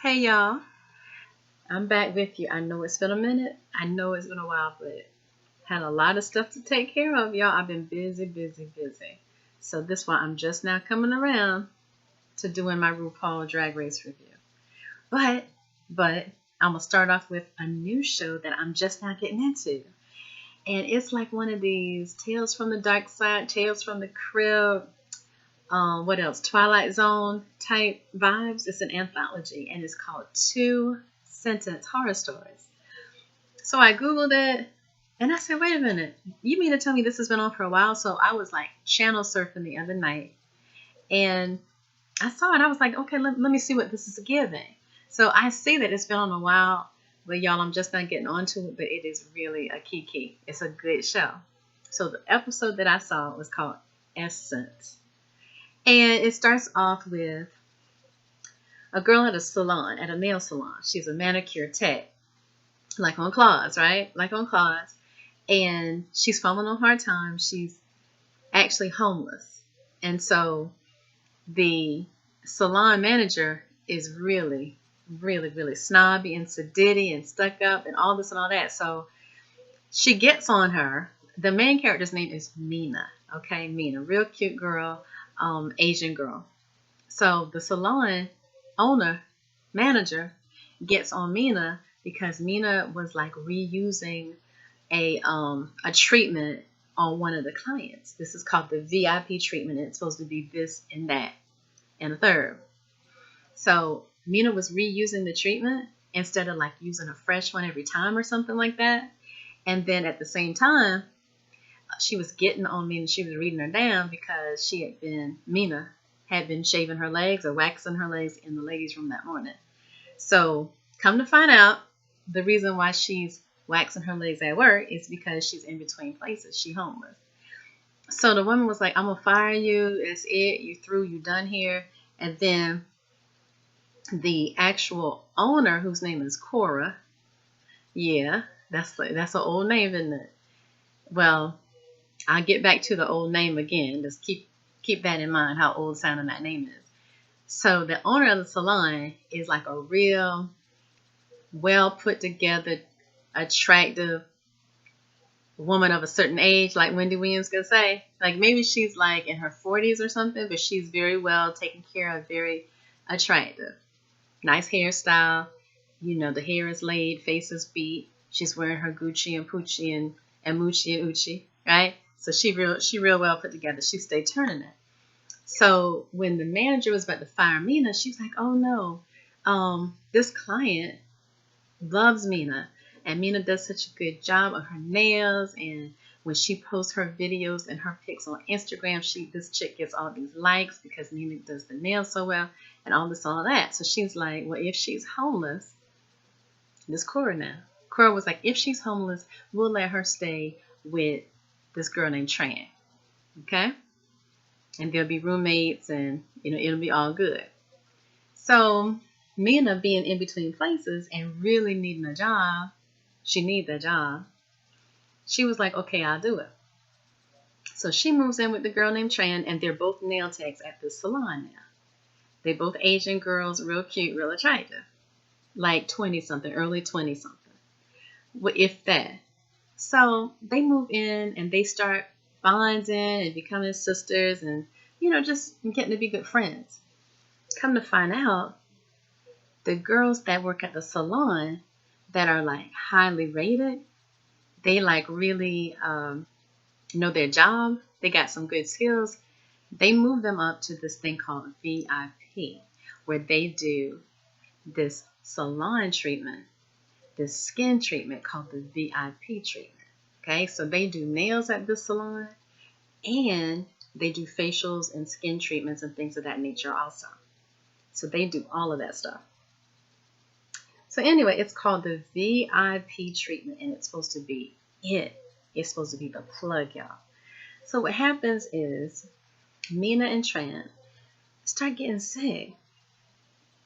Hey y'all, I'm back with you. I know it's been a minute. I know it's been a while, but had a lot of stuff to take care of, y'all. I've been busy, busy, busy. So this one, I'm just now coming around to doing my RuPaul Drag Race review. But, but I'm gonna start off with a new show that I'm just now getting into, and it's like one of these Tales from the Dark Side, Tales from the Crib. What else? Twilight Zone type vibes. It's an anthology, and it's called Two Sentence Horror Stories. So I Googled it and I said, wait a minute, you mean to tell me this has been on for a while? So I was like channel surfing the other night and I saw it. I was like, okay, let me see what this is giving. So I see that it's been on a while, but y'all, I'm just not getting onto it, but it is really a key. It's a good show. So the episode that I saw was called Essence. And it starts off with a girl at a salon, at a nail salon. She's a manicure tech, like on Claws, right? Like on Claws. And she's falling on hard times. She's actually homeless. And so the salon manager is really, really, really snobby and sedity and stuck up and all this and all that. So she gets on her. The main character's name is Mina. Okay, Mina, real cute girl, Asian girl. So the salon owner, manager, gets on Mina because Mina was like reusing a treatment on one of the clients. This is called the VIP treatment. And it's supposed to be this and that and a third. So Mina was reusing the treatment instead of like using a fresh one every time or something like that. And then at the same time, she was getting on Mina. She was reading her down because Mina had been shaving her legs or waxing her legs in the ladies' room that morning. So come to find out, the reason why she's waxing her legs at work is because she's in between places. She's homeless. So the woman was like, I'm gonna fire you. It's it. You through. You done here. And then the actual owner, whose name is Cora, yeah, that's an old name, isn't it? Well, I'll get back to the old name again. Just keep that in mind, how old sounding that name is. So the owner of the salon is like a real well put together, attractive woman of a certain age, like Wendy Williams could say. Like maybe she's like in her 40s or something, but she's very well taken care of, very attractive. Nice hairstyle. You know, the hair is laid, face is beat. She's wearing her Gucci and Poochie and Moochie and Uchi, right? So she real well put together. She stayed turning it. So when the manager was about to fire Mina, she's like, oh no, this client loves Mina. And Mina does such a good job of her nails. And when she posts her videos and her pics on Instagram, this chick gets all these likes because Mina does the nails so well and all this, all that. So she's like, well, if she's homeless, this Cora now. Cora was like, if she's homeless, we'll let her stay with this girl named Tran. Okay? And they'll be roommates and, it'll be all good. So Mina being in between places and really needing a job, she needs a job. She was like, okay, I'll do it. So she moves in with the girl named Tran, and they're both nail techs at the salon now. They both Asian girls, real cute, real attractive. Like 20-something, early 20-something. If that. So they move in and they start bonding and becoming sisters and, just getting to be good friends. Come to find out, the girls that work at the salon that are like highly rated, they like really know their job. They got some good skills. They move them up to this thing called VIP, where they do this salon treatment, this skin treatment called the VIP treatment. Okay, so they do nails at the salon and they do facials and skin treatments and things of that nature also. So they do all of that stuff. So anyway, it's called the VIP treatment, and it's supposed to be it. It's supposed to be the plug, y'all. So what happens is Mina and Tran start getting sick,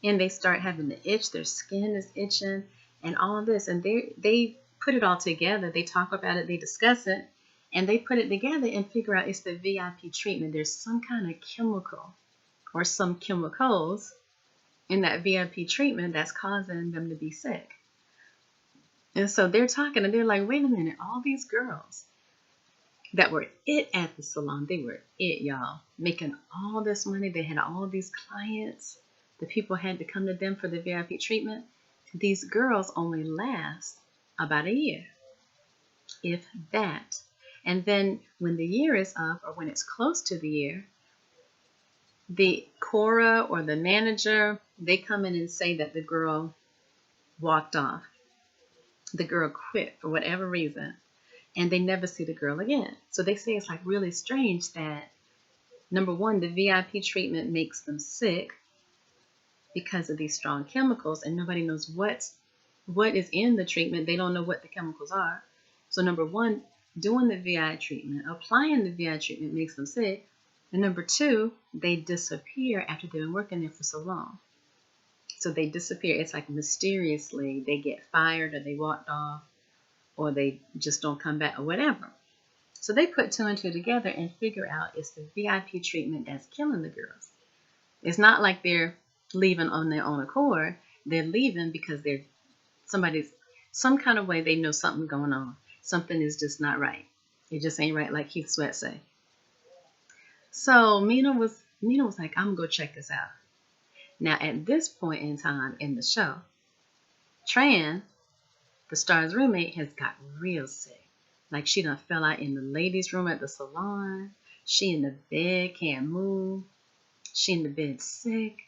and they start having the itch. Their skin is itching, and all of this. And they put it all together. They talk about it. They discuss it, and they put it together and figure out it's the VIP treatment. There's some kind of chemical or some chemicals in that VIP treatment that's causing them to be sick. And so they're talking and they're like, wait a minute, all these girls that were it at the salon, they were it, y'all, making all this money. They had all these clients. The people had to come to them for the VIP treatment. These girls only last about a year, if that. And then when the year is up or when it's close to the year, the Cora or the manager, they come in and say that the girl walked off. The girl quit for whatever reason, and they never see the girl again. So they say it's like really strange that, number one, the VIP treatment makes them sick because of these strong chemicals, and nobody knows what is in the treatment. They don't know what the chemicals are. So number one, doing the VI treatment, applying the VI treatment makes them sick. And number two, they disappear after they've been working there for so long. So they disappear. It's like mysteriously they get fired or they walked off or they just don't come back or whatever. So they put two and two together and figure out it's the VIP treatment that's killing the girls. It's not like they're leaving on their own accord. They're leaving because some kind of way they know something going on. Something is just not right. It just ain't right, like Keith Sweat say. So Mina was like, I'm gonna go check this out. Now at this point in time in the show, Tran, the star's roommate, has got real sick. Like she done fell out in the ladies' room at the salon. She in the bed, can't move. She in the bed sick.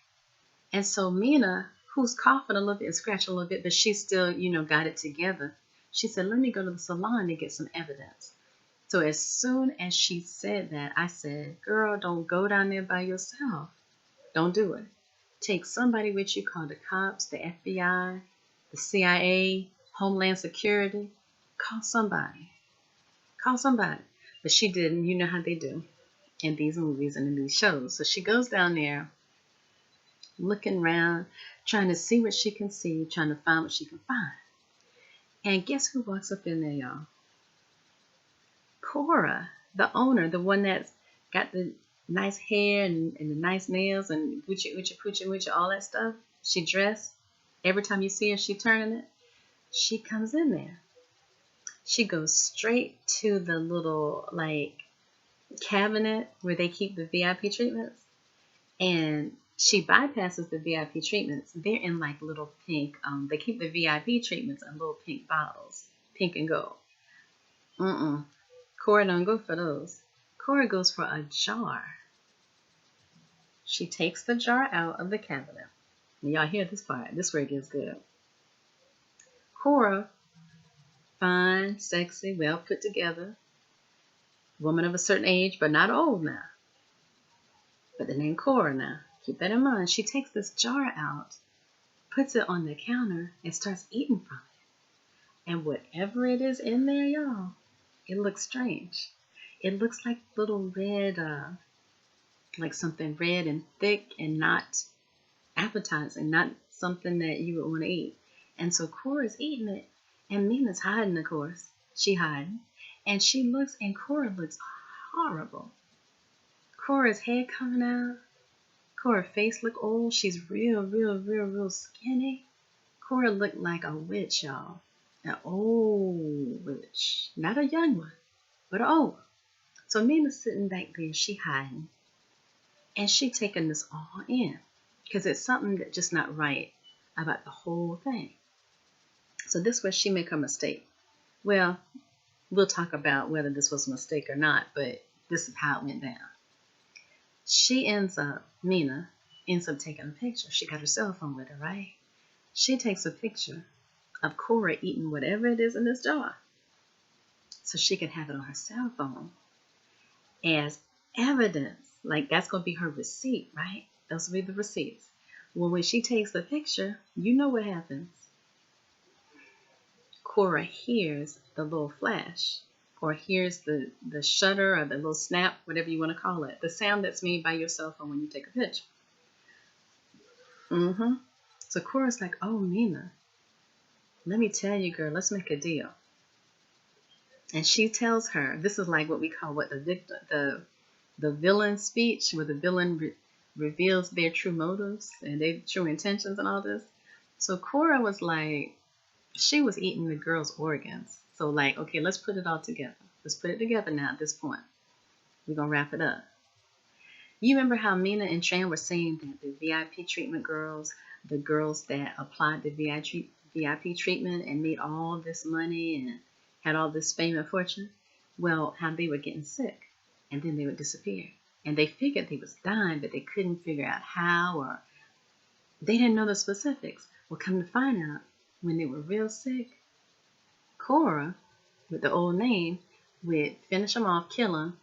And so Mina, who's coughing a little bit and scratching a little bit, but she still, got it together. She said, let me go to the salon to get some evidence. So as soon as she said that, I said, girl, don't go down there by yourself. Don't do it. Take somebody with you, call the cops, the FBI, the CIA, Homeland Security. Call somebody. Call somebody. But she didn't. You know how they do in these movies and in these shows. So she goes down there, looking around, trying to see what she can see, trying to find what she can find. And guess who walks up in there, y'all? Cora, the owner, the one that's got the nice hair and the nice nails and Gucci, all that stuff. She dressed. Every time you see her, she turning it. She comes in there. She goes straight to the little, cabinet where they keep the VIP treatments. And she bypasses the VIP treatments. They're in, little pink. They keep the VIP treatments in little pink bottles. Pink and gold. Cora don't go for those. Cora goes for a jar. She takes the jar out of the cabinet. And y'all hear this part. This is where it gets good. Cora, fine, sexy, well put together. Woman of a certain age, but not old now. But the name Cora now. Keep that in mind. She takes this jar out, puts it on the counter, and starts eating from it. And whatever it is in there, y'all, it looks strange. It looks like little red, like something red and thick and not appetizing, not something that you would want to eat. And so Cora's eating it, and Mina's hiding, of course. She hiding. And she looks, and Cora looks horrible. Cora's head coming out. Cora's face look old. She's real skinny. Cora looked like a witch, y'all. An old witch. Not a young one, but an old one. So Mina's sitting back there, she hiding. And she taking this all in. Because it's something that's just not right about the whole thing. So this was she make her mistake. Well, we'll talk about whether this was a mistake or not, but this is how it went down. Mina ends up taking a picture. She got her cell phone with her, right? She takes a picture of Cora eating whatever it is in this jar. So she can have it on her cell phone as evidence. That's going to be her receipt, right? Those will be the receipts. Well, when she takes the picture, you know what happens. Cora hears the little flash, or hears the shutter or the little snap, whatever you want to call it, the sound that's made by your cell phone when you take a picture. So Cora's like, oh, Mina, let me tell you, girl, let's make a deal. And she tells her, this is like what we call the villain speech, where the villain reveals their true motives and their true intentions and all this. So Cora was like, she was eating the girls' organs. So like, okay, let's put it all together. Let's put it together now at this point. We're going to wrap it up. You remember how Mina and Tran were saying that the VIP treatment girls, the girls that applied the VIP treatment and made all this money and had all this fame and fortune? Well, how they were getting sick and then they would disappear. And they figured they was dying, but they couldn't figure out how, or they didn't know the specifics. Well, come to find out, when they were real sick, Cora, with the old name, would finish them off, kill them,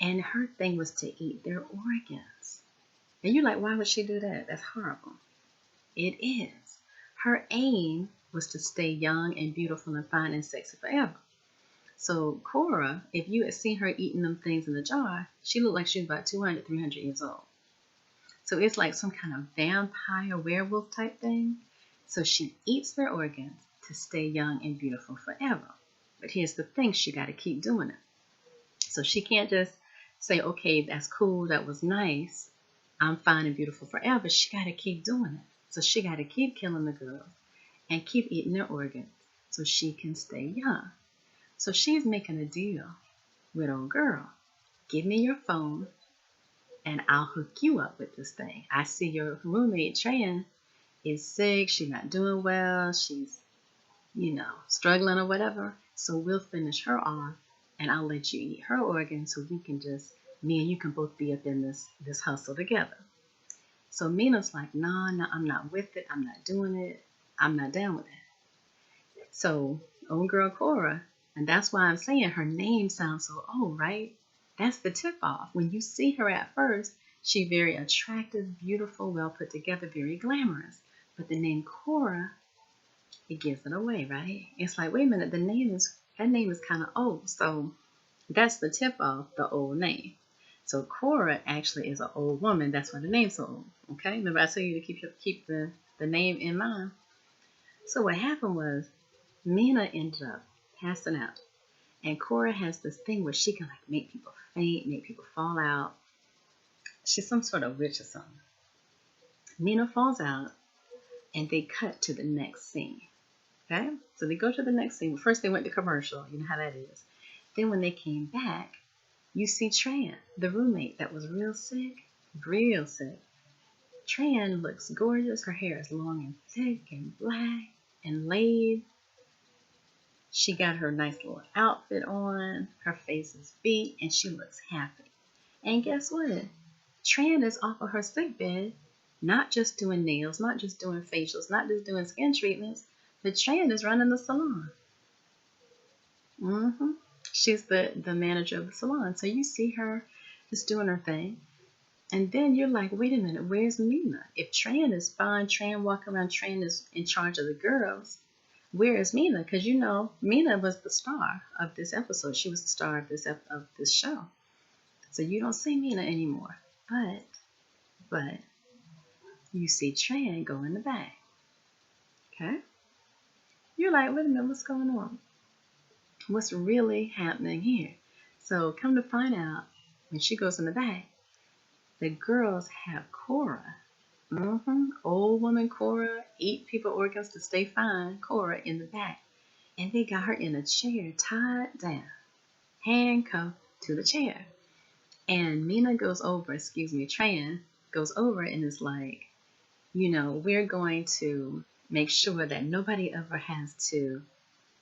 and her thing was to eat their organs. And you're like, why would she do that? That's horrible. It is. Her aim was to stay young and beautiful and fine and sexy forever. So Cora, if you had seen her eating them things in the jar, she looked like she was about 200, 300 years old. So it's like some kind of vampire werewolf type thing. So she eats their organs to stay young and beautiful forever. But here's the thing, she got to keep doing it. So she can't just say, okay, that's cool, that was nice, I'm fine and beautiful forever. She got to keep doing it. So she got to keep killing the girls and keep eating their organs so she can stay young. So she's making a deal with old girl. Give me your phone and I'll hook you up with this thing. I see your roommate, Tran, is sick. She's not doing well. She's, struggling or whatever. So we'll finish her off and I'll let you eat her organs so we can just, me and you can both be up in this hustle together. So Mina's like, no, I'm not with it. I'm not doing it. I'm not down with it. So old girl Cora, and that's why I'm saying her name sounds so old, right? That's the tip off. When you see her at first, she's very attractive, beautiful, well put together, very glamorous. But the name Cora, it gives it away, right? It's like, wait a minute, that name is kind of old. So that's the tip off, the old name. So Cora actually is an old woman. That's why the name's so old. Okay? Remember I told you to keep the name in mind. So what happened was Mina ended up passing out. And Cora has this thing where she can like make people faint, make people fall out. She's some sort of witch or something. Mina falls out and they cut to the next scene. Okay? So they go to the next scene. First they went to commercial. You know how that is. Then when they came back, you see Tran, the roommate that was real sick. Real sick. Tran looks gorgeous. Her hair is long and thick and black and laid. She got her nice little outfit on. Her face is beat and she looks happy. And guess what? Tran is off of her sick bed, not just doing nails, not just doing facials, not just doing skin treatments, but Tran is running the salon. She's the manager of the salon. So you see her just doing her thing. And then you're like, wait a minute, where's Mina? If Tran is fine, Tran walking around, Tran is in charge of the girls, where is Mina? Because Mina was the star of this episode. She was the star of this show. So you don't see Mina anymore. But you see Tran go in the back. Okay? You're like, wait a minute, what's going on? What's really happening here? So come to find out, when she goes in the back, the girls have Cora. Old woman Cora, eat people organs to stay fine, Cora in the back. And they got her in a chair, tied down, handcuffed to the chair. And Mina goes over, Tran goes over and is like, we're going to make sure that nobody ever has to,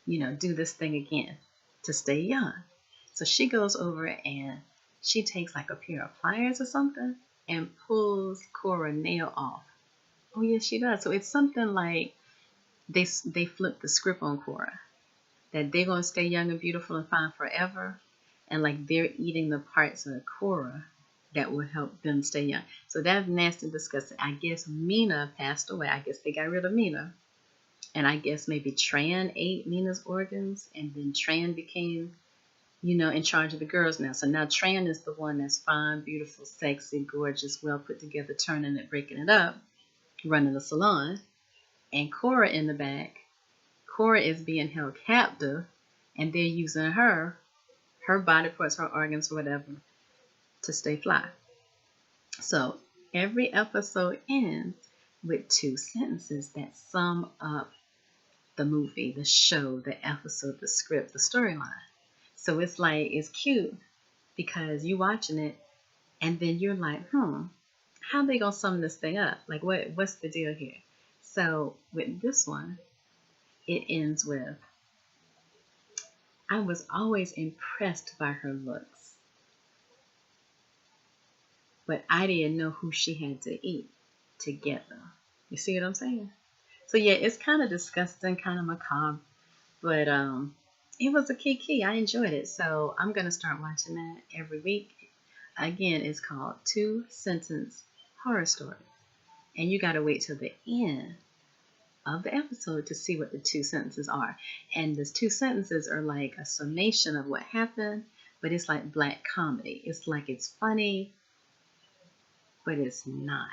do this thing again to stay young. So she goes over and she takes like a pair of pliers or something and pulls Cora's nail off. Oh, yes, she does. So it's something like they flip the script on Cora, that they're going to stay young and beautiful and fine forever. And like they're eating the parts of Cora that will help them stay young. So that's nasty, disgusting. I guess Mina passed away. I guess they got rid of Mina. And I guess maybe Tran ate Mina's organs. And then Tran became, in charge of the girls now. So now Tran is the one that's fine, beautiful, sexy, gorgeous, well put together, turning it, breaking it up, running the salon. And Cora in the back. Cora is being held captive. And they're using her body parts, her organs, whatever, to stay fly. So Every episode ends with two sentences that sum up the movie, the show, the episode, the script, the storyline. So it's like, it's cute because you watching it and then you're like, how they gonna sum this thing up? Like, what's the deal here? So with this one, it ends with, I was always impressed by her looks, but I didn't know who she had to eat to get them. You see what I'm saying? So yeah, it's kind of disgusting, kind of macabre, but it was a key. I enjoyed it, so I'm gonna start watching that every week. Again, it's called Two Sentence Horror Story, and you gotta wait till the end of the episode to see what the two sentences are. And the two sentences are like a summation of what happened, but it's like black comedy. It's like it's funny, but it's not.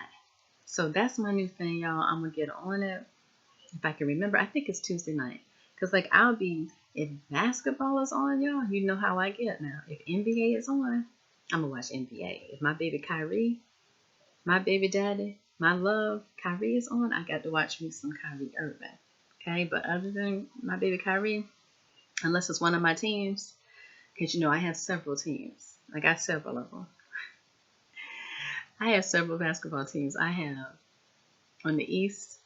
So that's my new thing, y'all. I'm gonna get on it. If I can remember, I think it's Tuesday night. Because, like, if basketball is on, y'all, you know how I get now. If NBA is on, I'm going to watch NBA. If my baby Kyrie, my baby daddy, my love, Kyrie is on, I got to watch me some Kyrie Irving. Okay? But other than my baby Kyrie, unless it's one of my teams, because, I have several teams. I got several of them. I have several basketball teams. I have on the East.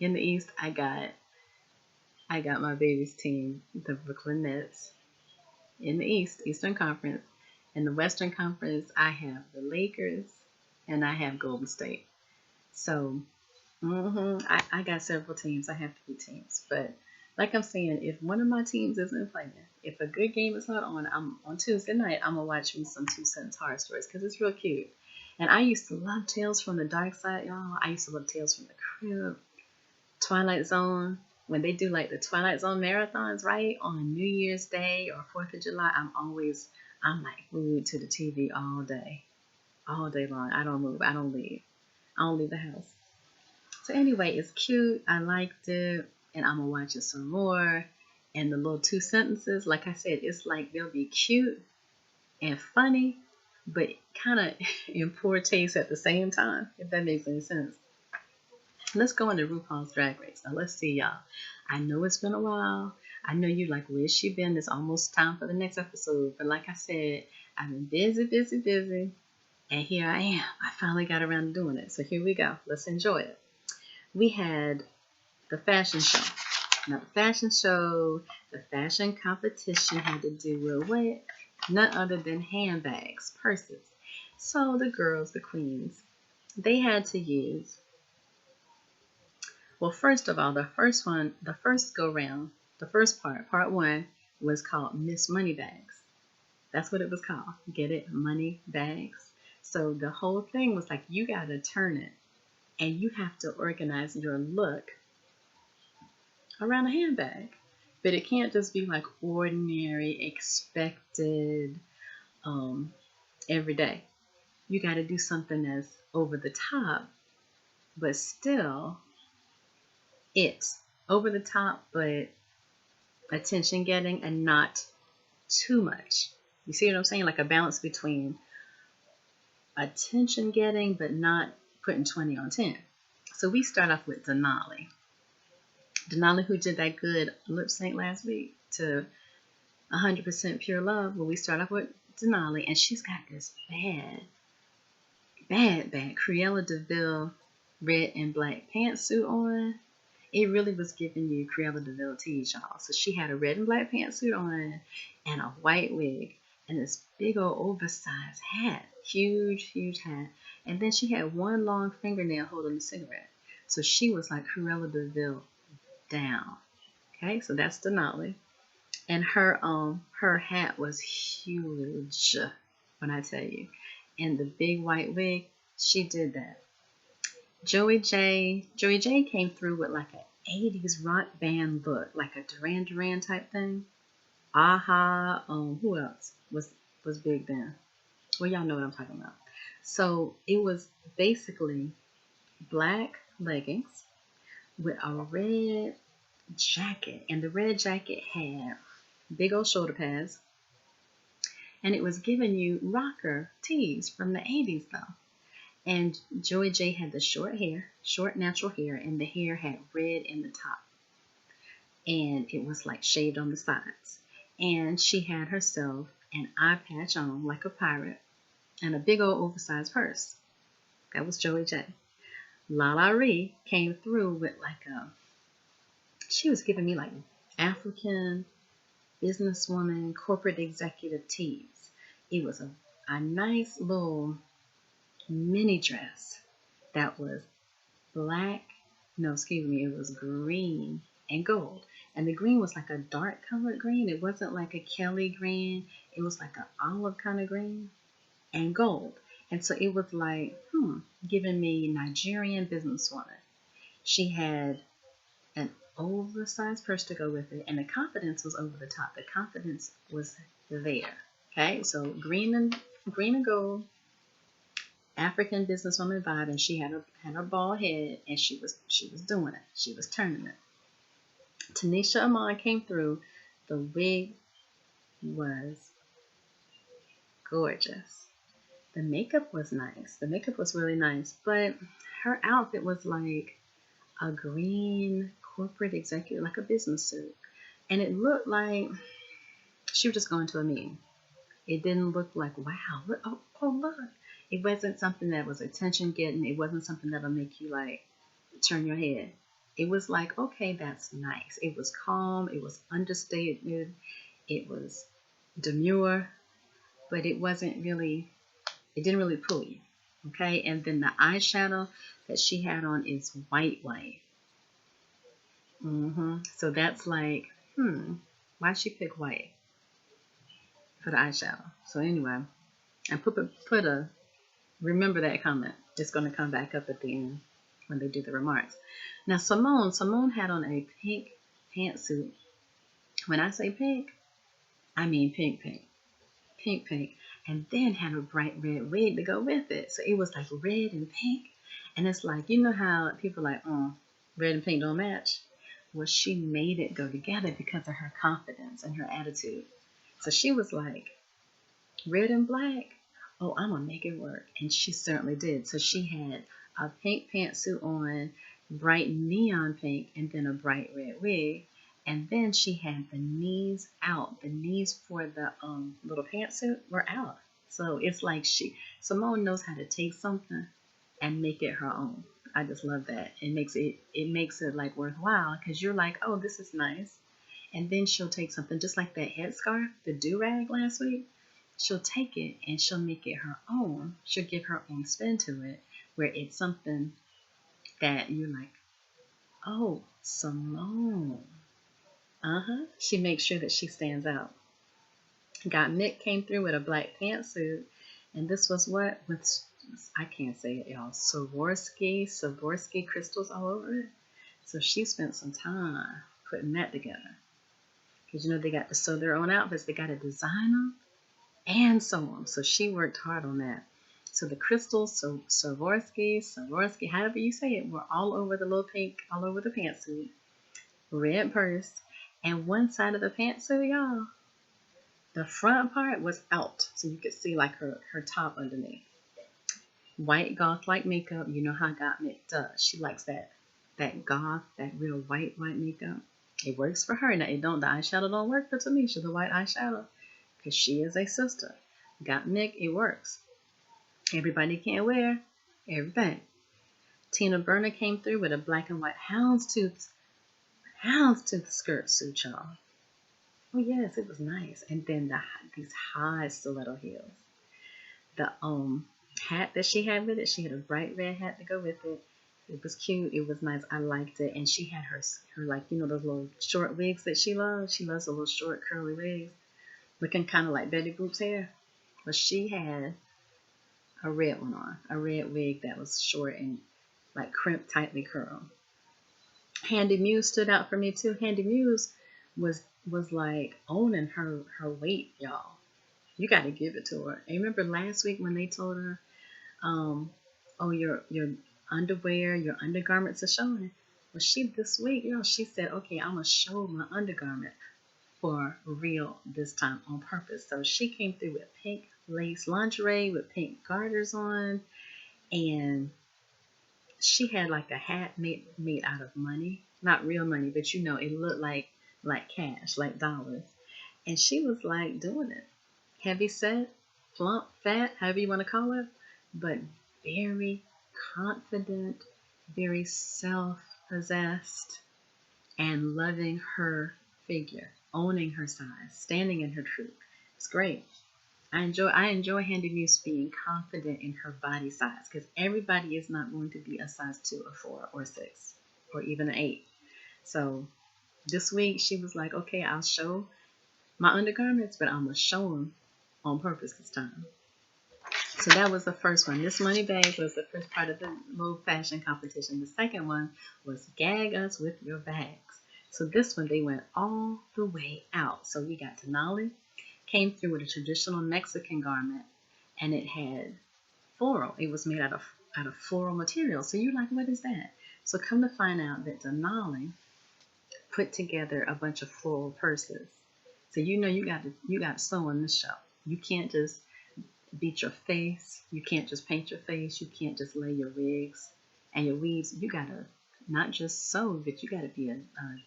In the East, I got my baby's team, the Brooklyn Nets. In the East, Eastern Conference. In the Western Conference, I have the Lakers and I have Golden State. So, I got several teams. I have three teams. But like I'm saying, if one of my teams isn't playing, if a good game is not on, I'm on Tuesday night, I'm going to watch me some Two Cents Horror Stories because it's real cute. And I used to love Tales from the Dark Side, y'all. I used to love Tales from the Crypt. Twilight Zone, when they do like the Twilight Zone marathons, right, on New Year's Day or 4th of July, I'm like glued to the TV all day long. I don't move. I don't leave the house. So anyway, it's cute. I liked it, and I'm gonna watch it some more. And the little two sentences, like I said, it's like they'll be cute and funny, but kind of in poor taste at the same time, if that makes any sense. Let's go into RuPaul's Drag Race. Now, let's see, y'all. I know it's been a while. I know you're like, where's she been? It's almost time for the next episode. But like I said, I've been busy. And here I am. I finally got around to doing it. So here we go. Let's enjoy it. We had the fashion show. Now, the fashion competition had to do with what? None other than handbags, purses. So the girls, the queens, they had to use. Well, first of all, the first go round, the first part one, was called Miss Moneybags. That's what it was called. Get it? Money bags. So the whole thing was like, you got to turn it and you have to organize your look around a handbag. But it can't just be like ordinary, expected, every day. You got to do something that's over the top, but still it's over the top, but attention getting and not too much. You see what I'm saying? Like a balance between attention getting, but not putting 20 on 10. So we start off with Denali. Denali, who did that good lip sync last week to 100% Pure Love. Well, we start off with Denali, and she's got this bad Cruella de Vil red and black pantsuit on. It really was giving you Cruella de Vil tease, y'all. So she had a red and black pantsuit on and a white wig and this big old oversized hat. Huge hat. And then she had one long fingernail holding a cigarette. So she was like Cruella de Vil down. Okay, so that's Denali. And her hat was huge, when I tell you. And the big white wig, she did that. Joey J came through with like an 80s rock band look, like a Duran Duran type thing. Aha, who else was big then? Well, y'all know what I'm talking about. So it was basically black leggings with a red jacket, and the red jacket had big old shoulder pads, and it was giving you rocker tees from the 80s though. And Joy J had the short hair, short natural hair, and the hair had red in the top. And it was like shaved on the sides. And she had herself an eye patch on like a pirate and a big old oversized purse. That was Joey J. Lala Ree came through with like she was giving me like African businesswoman, corporate executive tees. It was a nice little mini dress that was black, no, excuse me, it was green and gold. And the green was like a dark colored green. It wasn't like a Kelly green. It was like an olive kind of green and gold. And so it was like, giving me Nigerian businesswoman. She had an oversized purse to go with it, and the confidence was over the top. The confidence was there. Okay, so green and gold, African businesswoman vibe, and she had her bald head, and she was doing it. She was turning it. Tanisha Amon came through. The wig was gorgeous. The makeup was nice. The makeup was really nice, but her outfit was like a green corporate executive, like a business suit. And it looked like she was just going to a meeting. It didn't look like, wow, look, oh, look. It wasn't something that was attention getting. It wasn't something that'll make you like turn your head. It was like, okay, that's nice. It was calm. It was understated. It was demure, but it didn't really pull you. Okay. And then the eyeshadow that she had on is white. So that's like, why she pick white for the eyeshadow? So anyway, and remember that comment. It's going to come back up at the end when they do the remarks. Now Simone had on a pink pantsuit. When I say pink, I mean pink, and then had a bright red wig to go with it. So it was like red and pink, and it's like, you know how people are like, red and pink don't match. Well, she made it go together because of her confidence and her attitude. So she was like, red and black, oh, I'm gonna make it work. And she certainly did. So she had a pink pantsuit on, bright neon pink, and then a bright red wig. And then she had the knees out. The knees for the little pantsuit were out. So it's like Simone knows how to take something and make it her own. I just love that. It makes it like worthwhile, because you're like, oh, this is nice. And then she'll take something just like that headscarf, the do-rag last week. She'll take it and she'll make it her own. She'll give her own spin to it, where it's something that you're like, oh, Simone. She makes sure that she stands out. Mick came through with a black pantsuit, and this was what? With, I can't say it, y'all, Swarovski crystals all over it. So she spent some time putting that together. Because, they got to sew their own outfits. They got to design them and sew them. So she worked hard on that. So the crystals, so Swarovski, however you say it, were all over the little pink, all over the pantsuit. Red purse. And one side of the pantsuit, y'all, the front part was out. So you could see like her top underneath. White goth-like makeup. You know how Mick does. She likes that goth, that real white makeup. It works for her. Now, the eyeshadow don't work for Tamisha, the white eyeshadow, because she is a sister. Mick, it works. Everybody can't wear everything. Tina Burner came through with a black and white houndstooth skirt suit, y'all. Oh yes, it was nice. And then these high stiletto heels. The hat that she had with it, she had a bright red hat to go with it. It was cute. It was nice. I liked it. And she had her like, those little short wigs that she loves. She loves the little short curly wigs, looking kind of like Betty Boop's hair. But she had a red one on, a red wig that was short and like crimped, tightly curled. Handy Muse stood out for me too. Handy Muse was like owning her weight, y'all. You got to give it to her. And remember last week when they told her, oh, your underwear, your undergarments are showing. Well, this week, she said, okay, I'm gonna show my undergarment for real this time on purpose. So she came through with pink lace lingerie with pink garters on, And she had like a hat made out of money, not real money, but you know, it looked like cash, like dollars. And she was like doing it. Heavy set, plump, fat, however you want to call it, but very confident, very self-possessed, and loving her figure, owning her size, standing in her truth. It's great. I enjoy Handy Muse being confident in her body size because everybody is not going to be a size 2 or 4 or 6 or even an 8. So this week she was like, okay, I'll show my undergarments, but I'm going to show them on purpose this time. So that was the first one. This money bag was the first part of the little fashion competition. The second one was gag us with your bags. So this one, they went all the way out. So we got Denali, came through with a traditional Mexican garment, and it had floral. It was made out of floral material. So you're like, what is that? So come to find out that Denali put together a bunch of floral purses. So you know you got to sew on this show. You can't just beat your face. You can't just paint your face. You can't just lay your wigs and your weaves. You gotta not just sew, but you gotta be a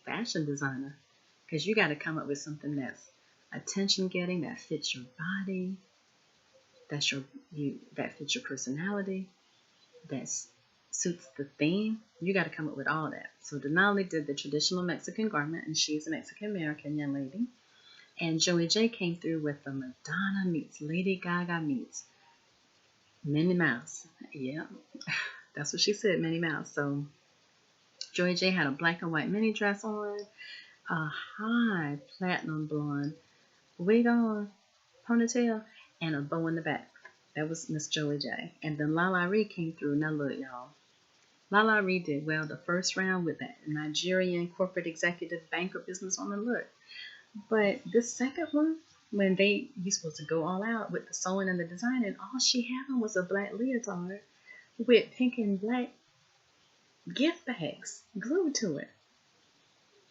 fashion designer because you gotta come up with something that's attention getting, that fits your body, that fits your personality, that suits the theme. You got to come up with all that. So Denali did the traditional Mexican garment, and she's a Mexican American young lady. And Joey J came through with the Madonna meets Lady Gaga meets Minnie Mouse. Yeah, that's what she said, Minnie Mouse. So Joey J had a black and white mini dress on, a high platinum blonde wig on, ponytail, and a bow in the back. That was Miss Joey J. And then Lala Ree came through. Now look, y'all. Lala Ree did well the first round with that Nigerian corporate executive banker business on the look. But this second one, when you supposed to go all out with the sewing and the design, and all she had on was a black leotard with pink and black gift bags glued to it.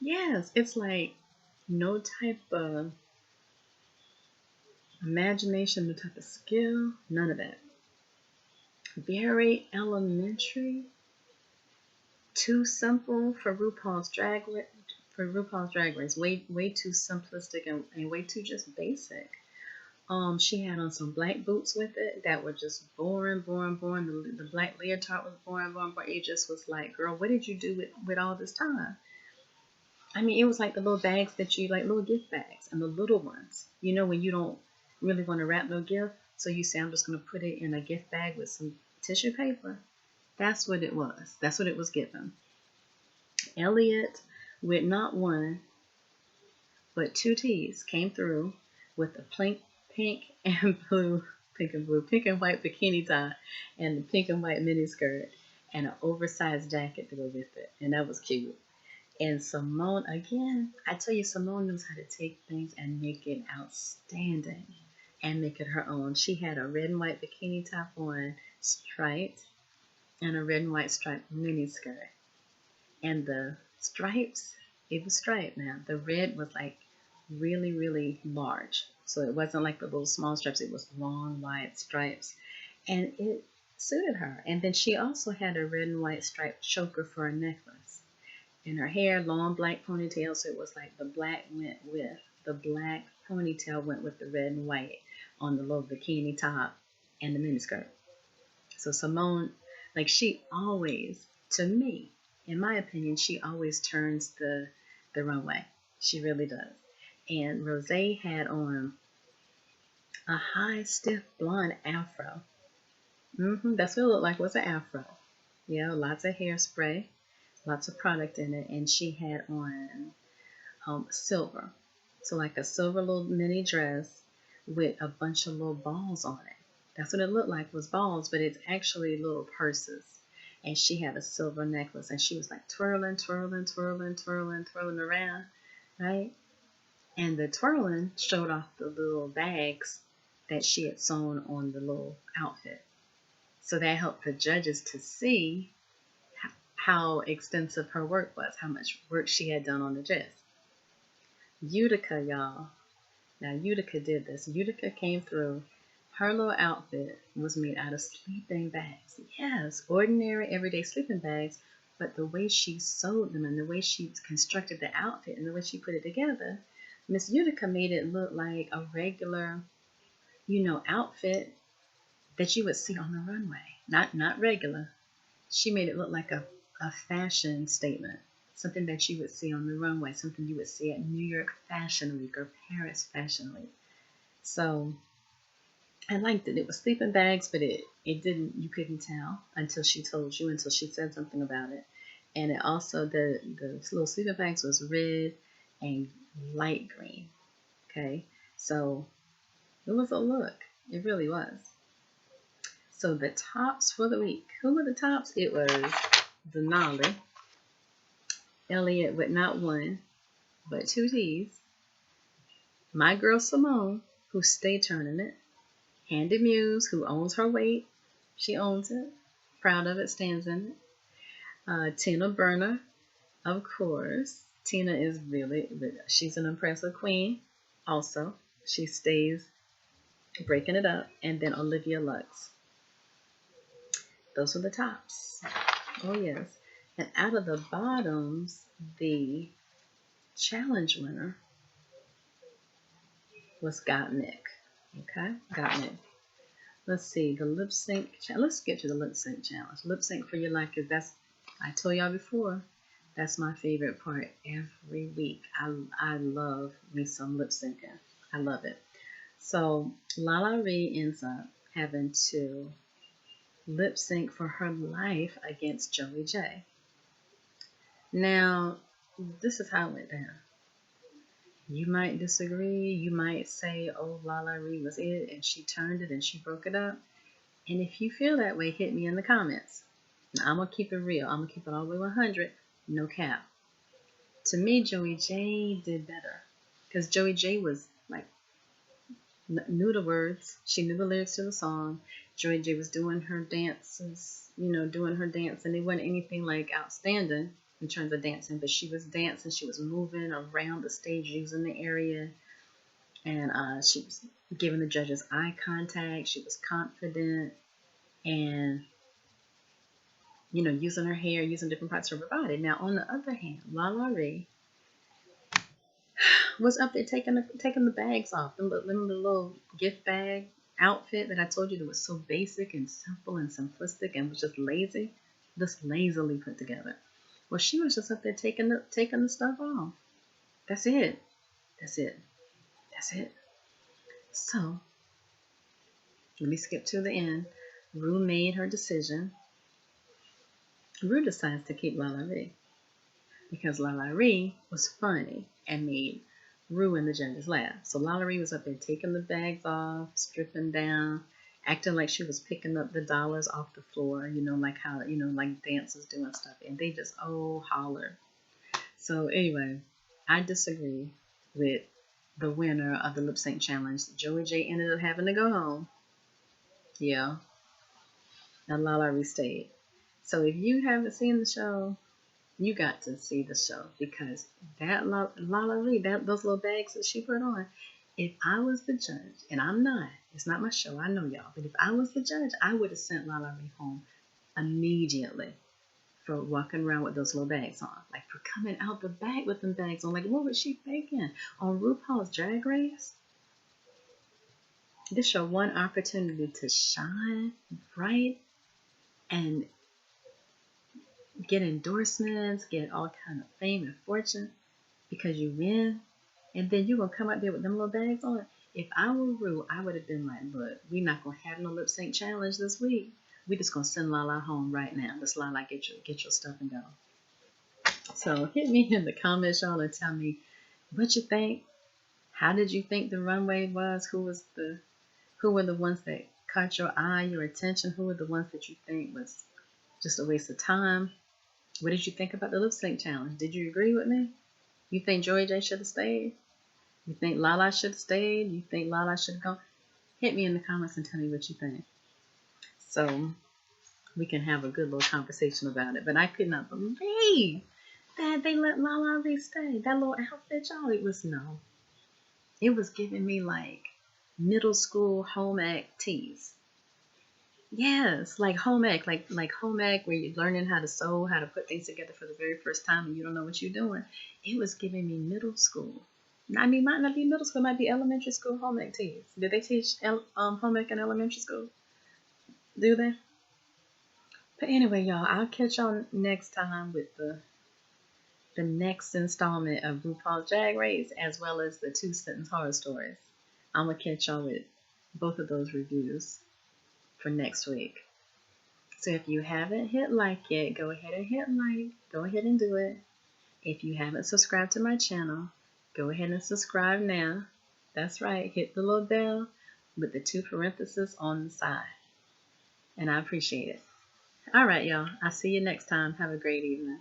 Yes, it's like no type of imagination, no type of skill, none of that. Very elementary, too simple for RuPaul's Drag Race. Way too simplistic and way too just basic. She had on some black boots with it that were just boring. The black leotard was boring. It just was like, girl, what did you do with all this time? I mean, it was like the little bags that you like, little gift bags, and the little ones. You know, when you don't really want to wrap no gift, so you say, I'm just going to put it in a gift bag with some tissue paper. That's what it was. That's what it was given. Elliot, with not one, but two T's, came through with the pink and white bikini top, and the pink and white mini skirt, and an oversized jacket to go with it. And that was cute. And Simone, again, I tell you, Simone knows how to take things and make it outstanding and make it her own. She had a red and white bikini top on, striped, and a red and white striped mini skirt. And the stripes, it was striped now. The red was like really, really large. So it wasn't like the little small stripes. It was long, wide stripes. And it suited her. And then she also had a red and white striped choker for a necklace. And her hair, long black ponytail, so it was like the black ponytail went with the red and white on the little bikini top and the miniskirt. So Simone, like she always, to me, in my opinion, she always turns the runway. She really does. And Rosé had on a high, stiff blonde afro. That's what it looked like, was an afro. Yeah, lots of hairspray. Lots of product in it, and she had on silver. So like a silver little mini dress with a bunch of little balls on it. That's what it looked like, was balls, but it's actually little purses. And she had a silver necklace, and she was like twirling around, right? And the twirling showed off the little bags that she had sewn on the little outfit. So that helped the judges to see how extensive her work was, how much work she had done on the dress. Utica, y'all. Now, Utica did this. Utica came through Her little outfit was made out of sleeping bags. Yes, ordinary everyday sleeping bags, but the way she sewed them and the way she constructed the outfit and the way she put it together, Miss Utica made it look like a regular, outfit that you would see on the runway. Not regular. She made it look like a fashion statement. Something that you would see on the runway, something you would see at New York Fashion Week or Paris Fashion Week. So I liked it. It was sleeping bags, but it didn't, you couldn't tell until she told you, until she said something about it. And it also, the little sleeping bags was red and light green. Okay. So it was a look. It really was. So the tops for the week. Who were the tops? It was Denali, Elliot with not one, but two T's. My girl Simone, who stayed turning it. Handy Muse, who owns her weight. She owns it. Proud of it, stands in it. Tina Burner, of course. Tina is she's an impressive queen. Also, she stays breaking it up. And then Olivia Lux. Those were the tops. Oh, yes. And out of the bottoms, the challenge winner was Gottmik. Okay? Gottmik. Let's see, the lip sync. Let's get to the lip sync challenge. Lip sync for your life, because I told y'all before, that's my favorite part every week. I love me some lip syncing. I love it. So Lala Ree ends up having to lip sync for her life against Joey J. Now, this is how it went down. You might disagree. You might say, oh, Lala Ree was it, and she turned it and she broke it up. And if you feel that way, hit me in the comments. Now, I'm going to keep it real. I'm going to keep it all the way 100. No cap. To me, Joey J did better. Because Joey J was like, knew the words. She knew the lyrics to the song. Joey J was doing her dances, doing her dance. And it wasn't anything like outstanding in terms of dancing. But she was dancing. She was moving around the stage, using the area. And she was giving the judges eye contact. She was confident. And using her hair, using different parts of her body. Now, on the other hand, Lala Ree was up there taking the bags off, the little gift bag outfit that I told you that was so basic and simple and simplistic and was just lazy, just lazily put together. Well, she was just up there taking the stuff off. That's it. That's it. That's it. So, let me skip to the end. Ru made her decision. Ru decides to keep Lala Ree because Lala Ree was funny and made Ru and the judges laugh. So Lala Ree was up there taking the bags off, stripping down, acting like she was picking up the dollars off the floor, like how, like dancers doing stuff. And they just, holler. So anyway, I disagree with the winner of the lip sync challenge. Joey J ended up having to go home. Yeah. And Lala Ree stayed. So if you haven't seen the show, you got to see the show, because that Lala Ree, those little bags that she put on, if I was the judge, and I'm not, it's not my show, I know y'all, but if I was the judge, I would have sent Lala Ree home immediately for walking around with those little bags on, like for coming out the bag with them bags on. Like, what was she thinking? On RuPaul's Drag Race? This your one opportunity to shine bright and get endorsements, get all kind of fame and fortune because you win, and then you're gonna come out there with them little bags on. If I were Ru, I would have been like, look, we're not gonna have no lip sync challenge this week. We just gonna send Lala home right now. Let's Lala get your stuff and go. So hit me in the comments, y'all, and tell me what you think. How did you think the runway was? Who were the ones that caught your eye, your attention? Who were the ones that you think was just a waste of time? What did you think about the lip sync challenge? Did you agree with me? You think Joey J should have stayed? You think Lala should have stayed? You think Lala should have gone? Hit me in the comments and tell me what you think, so we can have a good little conversation about it. But I could not believe that they let Lala Ree stay. That little outfit, y'all, it was giving me like middle school home ec teas. Yes, like home ec, like home ec, where you're learning how to sew, how to put things together for the very first time, and you don't know what you're doing. It was giving me middle school. I mean, might not be middle school, it might be elementary school home ec teas. Did they teach home ec in elementary school? Do they? But anyway, y'all, I'll catch y'all next time with the next installment of RuPaul's Drag Race, as well as the 2 sentence horror stories. I'm gonna catch y'all with both of those reviews for next week. So if you haven't hit like yet, go ahead and hit like. Go ahead and do it. If you haven't subscribed to my channel, go ahead and subscribe now. That's right, hit the little bell with the 2 parentheses on the side. And I appreciate it. All right, y'all. I'll see you next time. Have a great evening.